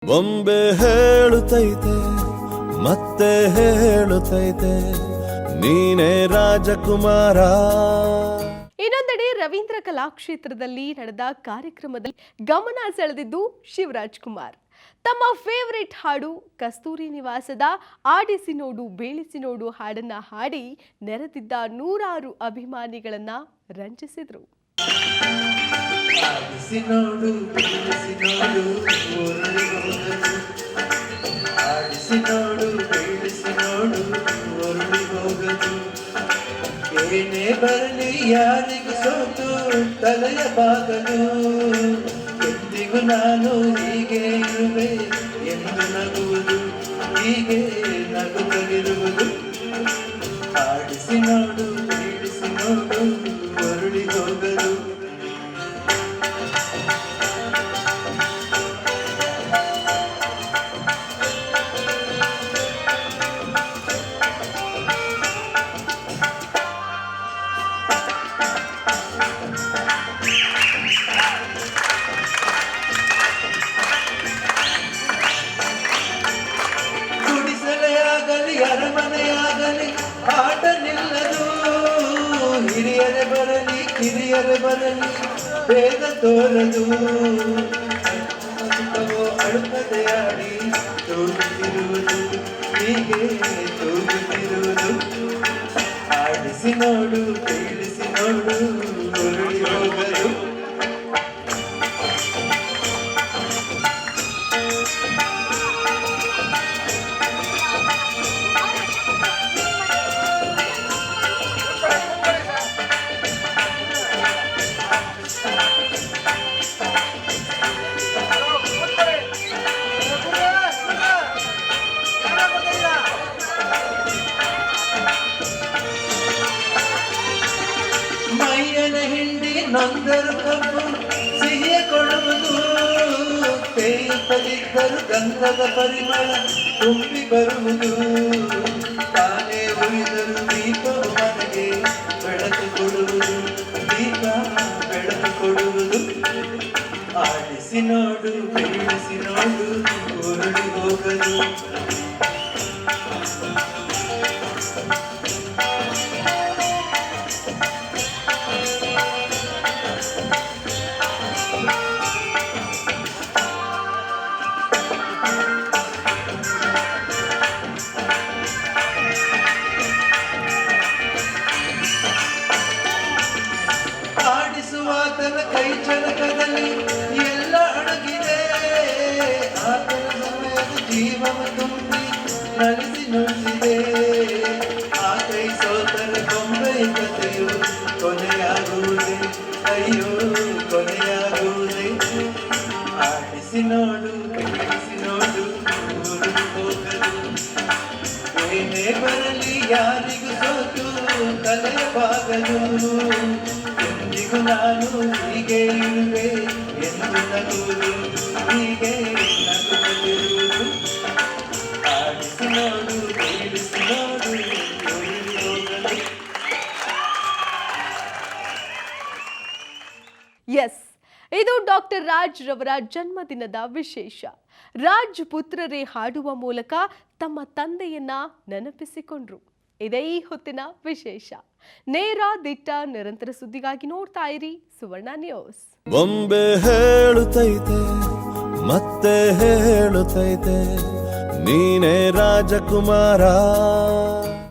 ಬೊಂಬೆ ಹೇಳುತ್ತೈತೆ ಮತ್ತೆ ಹೇಳುತ್ತೈತೆ ನೀನೇ ರಾಜಕುಮಾರ. ಇನ್ನೊಂದೆಡೆ ರವೀಂದ್ರ ಕಲಾಕ್ಷೇತ್ರದಲ್ಲಿ ನಡೆದ ಕಾರ್ಯಕ್ರಮದಲ್ಲಿ ಗಮನ ಸೆಳೆದಿದ್ದು ಶಿವರಾಜ್ ಕುಮಾರ್. ತಮ್ಮ ಫೇವರಿಟ್ ಹಾಡು ಕಸ್ತೂರಿ ನಿವಾಸದ ಆಡಿಸಿ ನೋಡು ಬೇಳಿಸಿ ನೋಡು ಹಾಡನ್ನ ಹಾಡಿ ನೆರೆದಿದ್ದ ನೂರಾರು ಅಭಿಮಾನಿಗಳನ್ನ ರಂಜಿಸಿದ್ರು. ಏನೇ ಬರಲಿ ಯಾರಿಗೂ ಸೋತು ತಲೆಯ ಬಾಗಲು, ಎಂದಿಗೂ ನಾನು ಹೀಗೆ ಇರುವೆ ಎಂದು ನಗುವುದು, ಹೀಗೆ ನಗುತ್ತಲಿರುವುದು. ಆಡಿಸಿ ನೋಡು ಬೀಳಿಸಿ ನೋಡು ಹೊರಳಿ ಹೋಗಲು. ಅರಮನೆಯಾಗಲಿ ಆಟ ನಿಲ್ಲದು, ಹಿರಿಯರೇ ಬರಲಿ ಕಿರಿಯರೇ ಬರಲಿ ಭೇದ ತೋರದು. ಅಳುತ್ತದೆ ಆಡಿ ತೂಗುತ್ತಿರುವುದು, ಹೀಗೆ ತೂಗುತ್ತಿರುವುದು. ಆಡಿಸಿ ನೋಡು ಬೀಳಿಸಿ ನೋಡು ಹೊರಳಿ ಹೋಗಲು. ಮೈಯನ ಹಿಂಡಿ ನೊಂದರು ಕಬ್ಬು ಸಿಹಿಯ ಕೊಡುವುದು, ತೇಯುತ್ತಲಿದ್ದರು ಗಂಧದ ಪರಿಮಳ ತುಂಬಿ ಬರುವುದು. ತಾನೇ ಉಳಿದರು ದೀಪವು ಮನೆಗೆ ಬೆಳಕು ಕೊಡುವುದು, ದೀಪ ಬೆಳಕು ಕೊಡುವುದು. ಆಡಿಸಿ ನೋಡು ಬೀಳಿಸಿ ನೋಡು ಹೊರಳಿ ಹೋಗಲು. ಆಡಿಸುವಾತನ ಕೈ ಚಳಕದಲ್ಲಿ ಎಲ್ಲ ಅಡಗಿದೆ, ಆತನ ಸಮಯದ ಜೀವವ ತುಂಬಿ ನಲಿಸಿ ನುಡಿಸಿದೆ. ಆ ಕೈ ಸೋತರ ಗೊಂಬೆಯ ಕಥೆಯು ಕೊನೆಯಾಗುವುದೇ, ಅಯ್ಯೋ ಕೊನೆಯಾಗುವುದೇ. ಆಡಿಸಿ ನೋಡು ಬೀಳಿಸಿ ನೋಡು ಹೊರಳಿ ಹೋಗಲು. ಏನೇ ಬರಲಿ ಯಾರಿಗೂ ಸೋತು ತಲೆಯ ಬಾಗಲು, ಎಂದಿಗೂ ನಾನು ಹೀಗೆ ಇರುವೆ ಎಂದು ನಗುವುದು, ಹೀಗೆ ನಗುತ್ತಲಿರುವುದು. ಆಡಿಸಿ ನೋಡು ಬೀಳಿಸಿ ನೋಡು ಹೊರಳಿ ಹೋಗಲು. ಎಸ್, ಇದು ಡಾಕ್ಟರ್ ರಾಜ್ ರವರ ಜನ್ಮದಿನದ ವಿಶೇಷ. ರಾಜ್ ಪುತ್ರರೇ ಹಾಡುವ ಮೂಲಕ ತಮ್ಮ ತಂದೆಯನ್ನ ನೆನಪಿಸಿಕೊಂಡ್ರು. ಇದೇ ಈ ಹೊತ್ತಿನ ವಿಶೇಷ. ನೇರ ದಿಟ್ಟ ನಿರಂತರ ಸುದ್ದಿಗಾಗಿ ನೋಡ್ತಾ ಇರಿ ಸುವರ್ಣ ನ್ಯೂಸ್. ಬೊಂಬೆ ಹೇಳುತ್ತೈತೆ ಮತ್ತೆ ಹೇಳುತ್ತೈತೆ ನೀನೇ ರಾಜಕುಮಾರ.